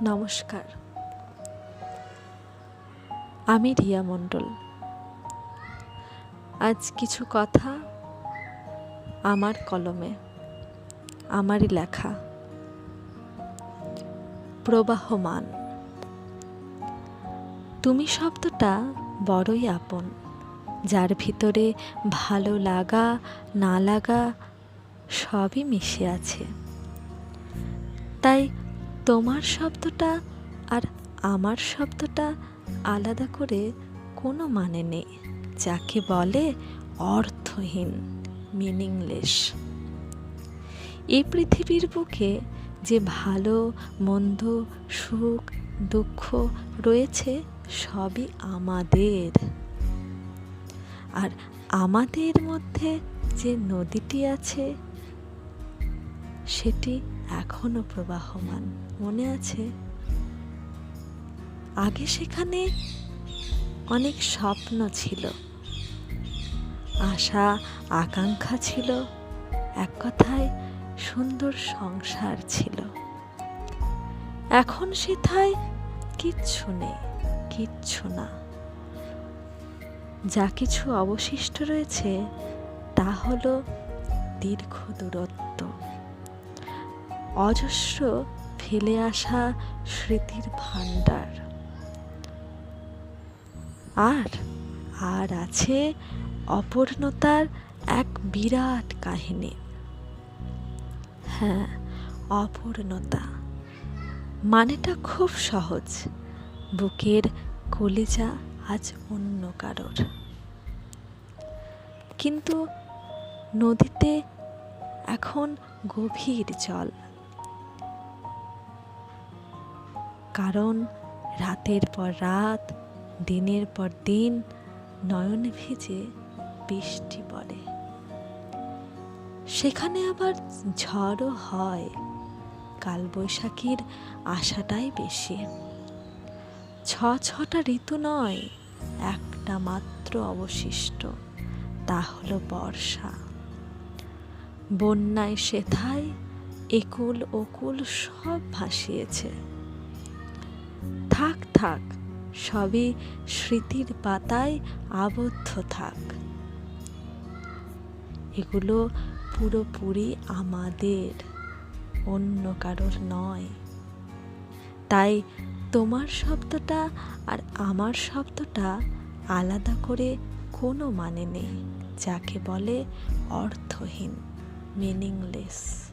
নমস্কার, আমি রিয়া মণ্ডল। আজ কিছু কথা আমার কলমে, আমারই লেখা। প্রবাহমান। তুমি শব্দটা বড়ই আপন, যার ভিতরে ভালো লাগা না লাগা সবই মিশে আছে। তাই তোমার শব্দটা আর আমার শব্দটা আলাদা করে কোনো মানে নেই, যাকে বলে অর্থহীন, মিনিংলেস। এই পৃথিবীর বুকে যে ভালো মন্দ, সুখ দুঃখ রয়েছে, সবই আমাদের। আর আমাদের মধ্যে যে নদীটি আছে, সেটি এখনো প্রবাহমান। মনে আছে? আগে সেখানে অনেক স্বপ্ন ছিল, আশা আকাঙ্ক্ষা ছিল, এক কথায় সুন্দর সংসার ছিল। এখন সেথায় কিচ্ছু নেই, কিচ্ছু না। যা কিছু অবশিষ্ট রয়েছে তা হলো দীর্ঘ দূরত্ব, অজস্র ফেলে আসা স্মৃতির ভাণ্ডার। আর আছে অপূর্ণতার এক বিরাট কাহিনী। হ্যাঁ, অপূর্ণতা মানেটা খুব সহজ। বুকের কলিজা আজ অন্য কারোর। কিন্তু নদীতে এখন গভীর জল, কারণ রাতের পর রাত, দিনের পর দিন নয়ন ভিজে বৃষ্টি পড়ে। সেখানে আবার ঝড়ও হয়। কালবৈশাখীর আশাটাই বেশি। ছটা ঋতু নয়, একটা মাত্র অবশিষ্ট, তা হলো বর্ষা। বন্যায় সেথায় একুল ওকুল সব ভাসিয়েছে। থাক, সবই স্মৃতির পাতায় আবদ্ধ থাক। এগুলো পুরোপুরি আমাদের, অন্য কারোর নয়। তাই তোমার শব্দটা আর আমার শব্দটা আলাদা করে কোনো মানে নেই, যাকে বলে অর্থহীন, মিনিংলেস।